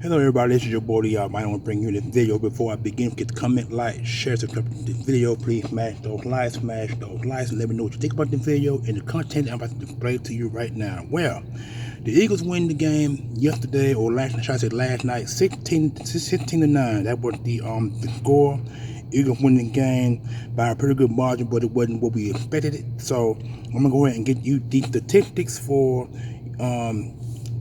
Hello everybody, this is your boy Y'all. I want to bring you this video. Before I begin, get the comment, like, share, subscribe to this video. Please smash those likes, and let me know what you think about the video and the content I'm about to display to you right now. Well, the Eagles win the game yesterday, or last night, 16 to 9. That was the score. Eagles win the game by a pretty good margin, but it wasn't what we expected. So I'm gonna go ahead and get you the statistics for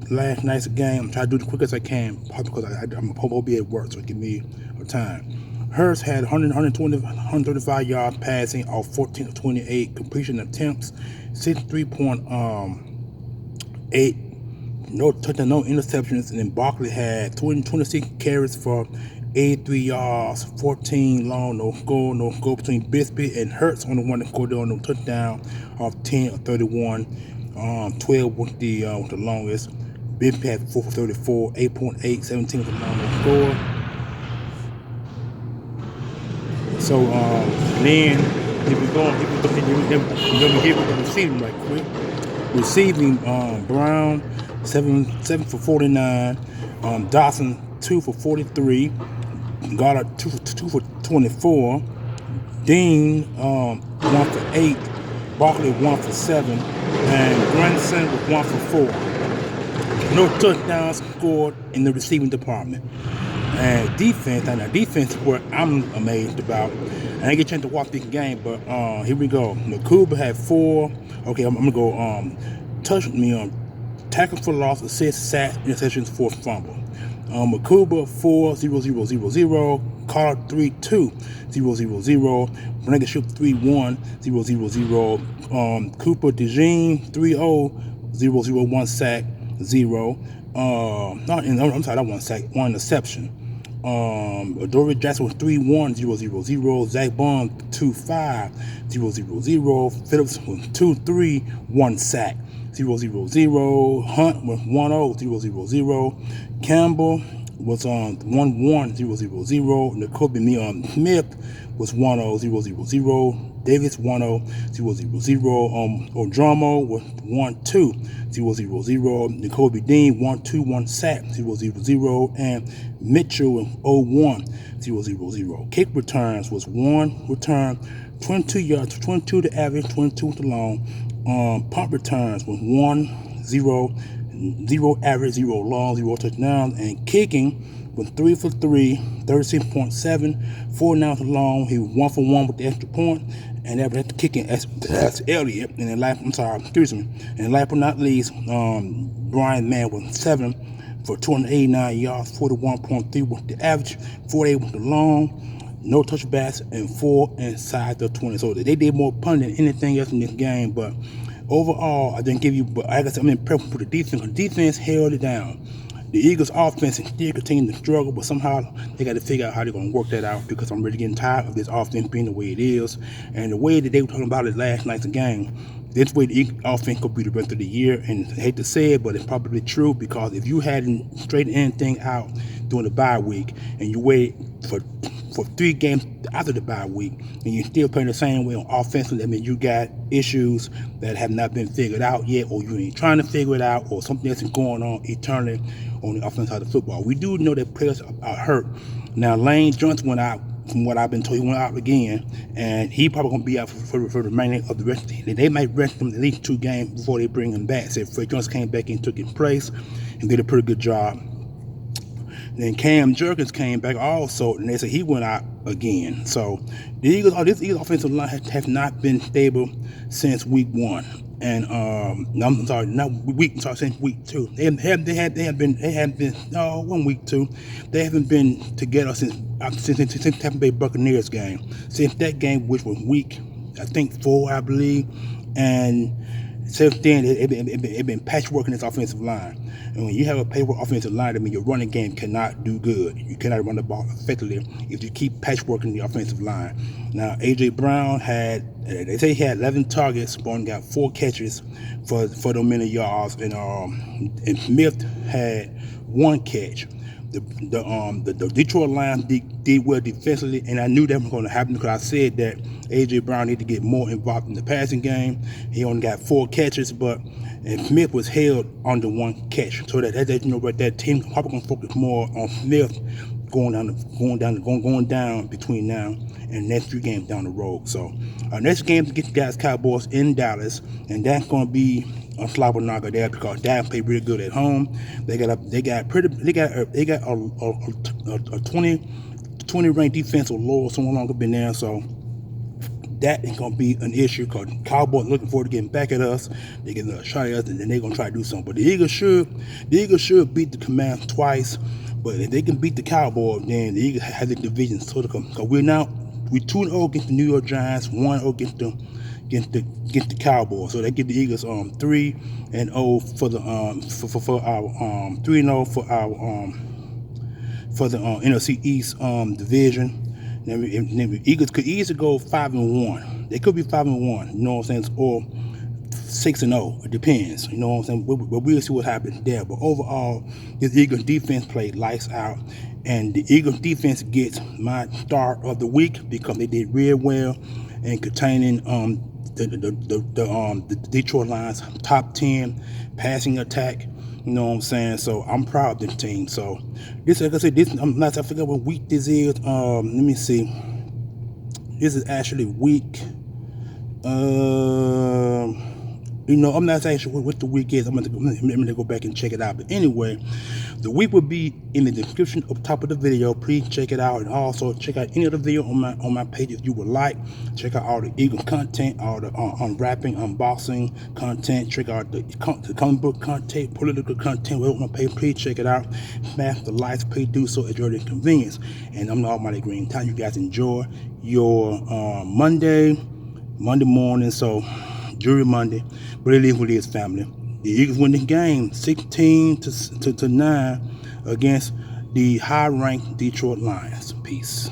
last night's game. I'm trying to do the quick as I can, because I'm supposed to be at work, so give me a time. Hurts had 135 yards passing off 14 of 28 completion attempts, 63.8, no touchdown, no interceptions, and then Barkley had 26 carries for 83 yards, 14 long, no score between Bisbee and Hurts on the one that scored on no touchdown off 10 of 31, 12 with the longest. Bisbee had 4 for 34, 8.8, 17 with the longest score. So then if we go here with the receiving right quick. Receiving Brown 7 for 49, Dawson 2 for 43, Goddard 2 for 24, Dean 1 for 8, Barkley 1 for 7, and Granson was 1 for 4. No touchdowns scored in the receiving department. And defense is what I'm amazed about. I didn't get a chance to watch this game, but here we go. Nakuba had 4. Okay, I'm gonna go tackle for loss, assist, sack, interceptions, forced fumble. Makuba 4, 0, 0, 0, 0. Carter 3, 2, 0, 0, 0. Blankenship 3, 1, 0, 0, 0. Cooper DeJean 3, 0, 0, 0, 1 sack, 0. I'm sorry, that 1 sack, 1 interception. Dory Jackson was 3-1, 0-0-0. Zach Bond 2-5, 0-0-0. Phillips was 2-3, 1 sack, 0-0-0. Hunt was 1-0, 0-0-0. Campbell was 1-1, 0-0-0. Nakobe Smith was 1-0, 0-0-0. Davis 1-0, 0-0-0. Odromo was 1-2, 0-0-0. Nakobe Dean 1-2, 1 sack, 0-0-0. And Mitchell 0-1, 0-0-0. Kick returns was 1 return, 22 yards, 22 to average, 22 to long. Punt returns was 1, 0, 0 average, 0 long, 0 touchdown. And kicking was 3 for 3, 36.7, 4 down to long. He was 1 for 1 with the extra point. And after the kicking, that's Elliott. And then last but not least, Brian Mann was 7 for 289 yards, 41.3 with the average, 48 with the long, no touchbacks, and 4 inside the 20. So they did more punting than anything else in this game. But overall, I didn't give you, but like I said, I'm impressed with the defense. The defense held it down. The Eagles' offense still continuing to struggle, but somehow they got to figure out how they're going to work that out, because I'm really getting tired of this offense being the way it is. And the way that they were talking about it last night's game, this way the offense could be the rest of the year. And I hate to say it, but it's probably true, because if you hadn't straightened anything out during the bye week and you wait for 3 games after the bye week and you're still playing the same way on offense, that means you got issues that have not been figured out yet, or you ain't trying to figure it out, or something else is going on internally on the offense side of football. We do know that players are hurt. Now, Lane Johnson went out. From what I've been told, he went out again, and he probably going to be out for the remaining of the rest of the year. They might rest him at least 2 games before they bring him back. So Fred Johnson came back and took his place and did a pretty good job. Then Cam Jerkins came back also, and they said he went out again. So this Eagles offensive line has not been stable since week 1. And since week 2. They haven't been 1 week 2. They haven't been together since Tampa Bay Buccaneers game. Since that game, which was week, I think 4, I believe. And since then, it's been patchwork in this offensive line. And when you have a patchwork offensive line, that means your running game cannot do good. You cannot run the ball effectively if you keep patchworking the offensive line. Now, A.J. Brown they say he had 11 targets, but only got 4 catches for those many yards. And Smith had 1 catch. The Detroit Lions did well defensively, and I knew that was going to happen because I said that A.J. Brown needed to get more involved in the passing game. He only got 4 catches, and Smith was held under 1 catch. So that team probably going to focus more on Smith going down between now and next 3 games down the road. So our next game to get the guys Cowboys in Dallas, and that's going to be a slobber knocker there because Dallas played really good at home. They got a 20 ranked defense or lower, so no longer been there. So that ain't gonna be an issue because Cowboys looking forward to getting back at us. They get a shot at us, and then they're gonna try to do something. But the Eagles should beat the Commanders twice. But if they can beat the Cowboys, then the Eagles have the division sort of come. Because we're 2-0 against the New York Giants, 1-0 against the Cowboys. So they give the Eagles 3-0 for the our 3-0 for the NFC East division. Now, the Eagles could easily go 5-1. They could be 5-1. You know what I'm saying? Or 6-0. It depends. You know what I'm saying? But we'll see what happens there. But overall, this Eagles defense played lights out, and the Eagles defense gets my start of the week because they did real well in containing the Detroit Lions top 10 passing attack. You know what I'm saying? So I'm proud of this team. So this, like I said, I forgot what week this is. Let me see. This is actually week. I'm not actually what the week is. I'm gonna go back and check it out. But anyway, the week will be in the description up top of the video. Please check it out, and also check out any other video on my page if you would like. Check out all the Eagle content, all the unwrapping, unboxing content. Check out the comic book content, political content. We're on my page. Please check it out. Smash the likes. Please do so at your convenience. And I'm the Almighty Green. Time you guys enjoy your Monday morning. So Jury Monday, but it is what it is, family. The Eagles win the game 16-9 against the high-ranked Detroit Lions. Peace.